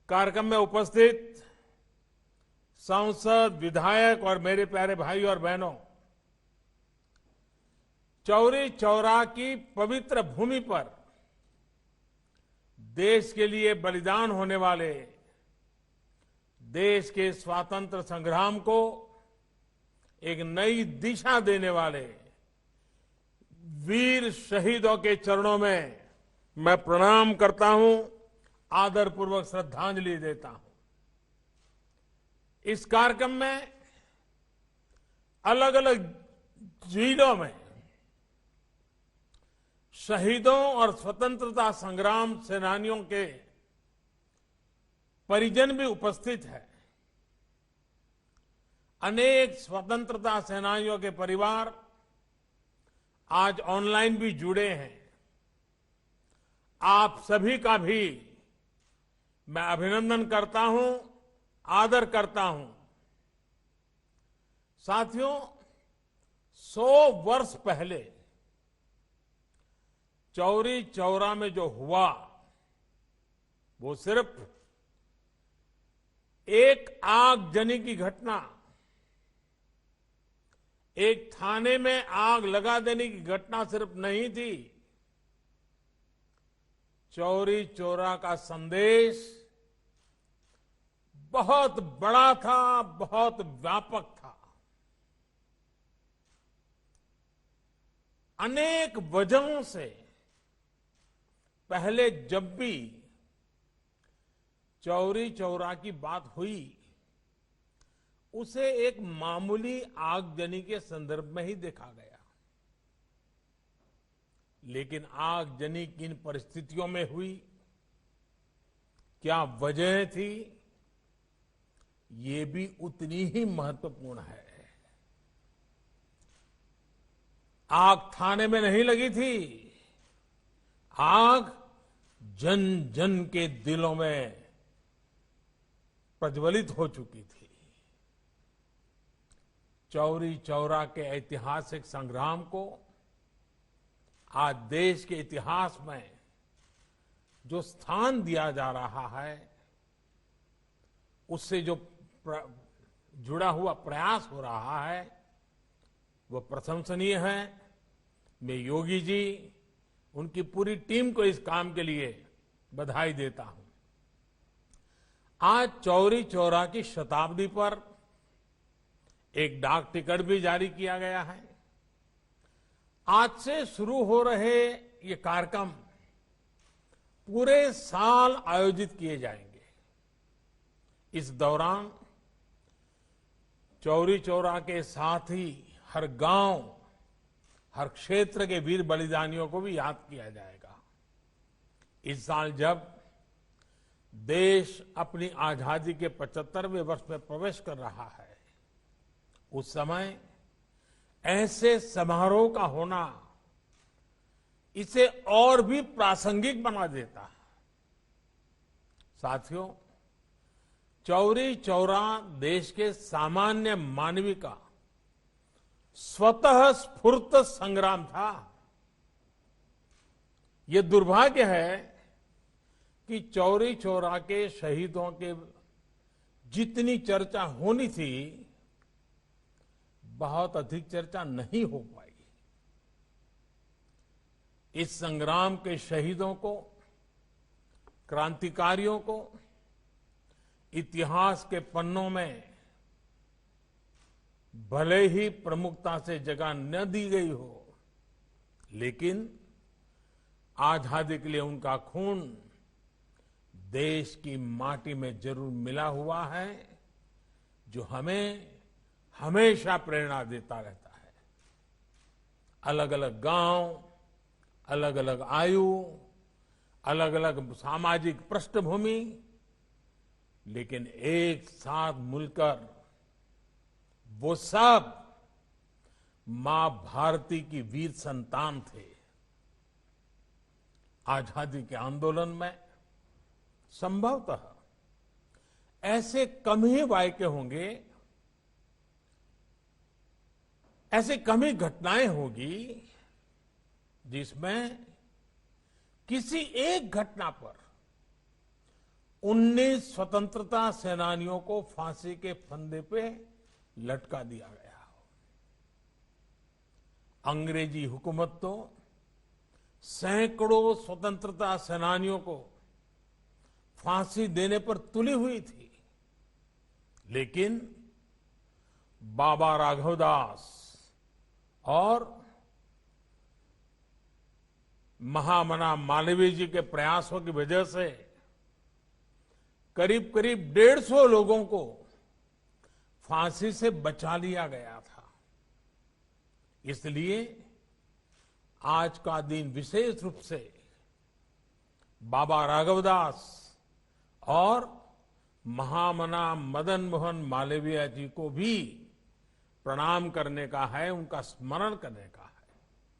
कार्यक्रम में उपस्थित सांसद, विधायक और मेरे प्यारे भाई और बहनों, चौरी चौरा की पवित्र भूमि पर देश के लिए बलिदान होने वाले, देश के स्वातंत्र संग्राम को एक नई दिशा देने वाले वीर शहीदों के चरणों में मैं प्रणाम करता हूं, आदरपूर्वक श्रद्धांजलि देता हूं। इस कार्यक्रम में अलग अलग जिलों में शहीदों और स्वतंत्रता संग्राम सेनानियों के परिजन भी उपस्थित हैं। अनेक स्वतंत्रता सेनानियों के परिवार आज ऑनलाइन भी जुड़े हैं। आप सभी का भी मैं अभिनंदन करता हूं, आदर करता हूं। साथियों, 100 वर्ष पहले चौरी चौरा में जो हुआ वो सिर्फ एक आगजनी की घटना, एक थाने में आग लगा देने की घटना सिर्फ नहीं थी। चौरी चौरा का संदेश बहुत बड़ा था, बहुत व्यापक था। अनेक वजहों से पहले जब भी चौरी चौरा की बात हुई, उसे एक मामूली आगजनी के संदर्भ में ही देखा गया। लेकिन आगजनी किन परिस्थितियों में हुई, क्या वजह थी, ये भी उतनी ही महत्वपूर्ण है। आग थाने में नहीं लगी थी, आग जन जन के दिलों में प्रज्वलित हो चुकी थी। चौरी चौरा के ऐतिहासिक संग्राम को आज देश के इतिहास में जो स्थान दिया जा रहा है, उससे जो जुड़ा हुआ प्रयास हो रहा है, वो प्रशंसनीय है। मैं योगी जी, उनकी पूरी टीम को इस काम के लिए बधाई देता हूं। आज चौरी चौरा की शताब्दी पर एक डाक टिकट भी जारी किया गया है। आज से शुरू हो रहे ये कार्यक्रम पूरे साल आयोजित किए जाएंगे। इस दौरान चौरी चौरा के साथ ही हर गांव, हर क्षेत्र के वीर बलिदानियों को भी याद किया जाएगा। इस साल जब देश अपनी आजादी के 75वें वर्ष में प्रवेश कर रहा है, उस समय ऐसे समारोह का होना इसे और भी प्रासंगिक बना देता है। साथियों, चौरी चौरा देश के सामान्य मानवी का स्वतः स्फूर्त संग्राम था। ये दुर्भाग्य है कि चौरी चौरा के शहीदों के जितनी चर्चा होनी थी, बहुत अधिक चर्चा नहीं हो पाई। इस संग्राम के शहीदों को, क्रांतिकारियों को इतिहास के पन्नों में भले ही प्रमुखता से जगह न दी गई हो, लेकिन आजादी के लिए उनका खून देश की माटी में जरूर मिला हुआ है, जो हमें हमेशा प्रेरणा देता रहता है। अलग अलग गांव, अलग अलग आयु, अलग अलग सामाजिक पृष्ठभूमि, लेकिन एक साथ मिलकर वो सब मां भारती की वीर संतान थे। आजादी के आंदोलन में संभवतः ऐसे कम ही वाक्य होंगे, ऐसे कम ही घटनाएं होगी जिसमें किसी एक घटना पर 19 स्वतंत्रता सेनानियों को फांसी के फंदे पे लटका दिया गया। अंग्रेजी हुकूमत तो सैकड़ों स्वतंत्रता सेनानियों को फांसी देने पर तुली हुई थी, लेकिन बाबा राघवदास और महामना मालवीय जी के प्रयासों की वजह से करीब करीब 150 लोगों को फांसी से बचा लिया गया था। इसलिए आज का दिन विशेष रूप से बाबा राघवदास और महामना मदन मोहन मालवीय जी को भी प्रणाम करने का है, उनका स्मरण करने का है।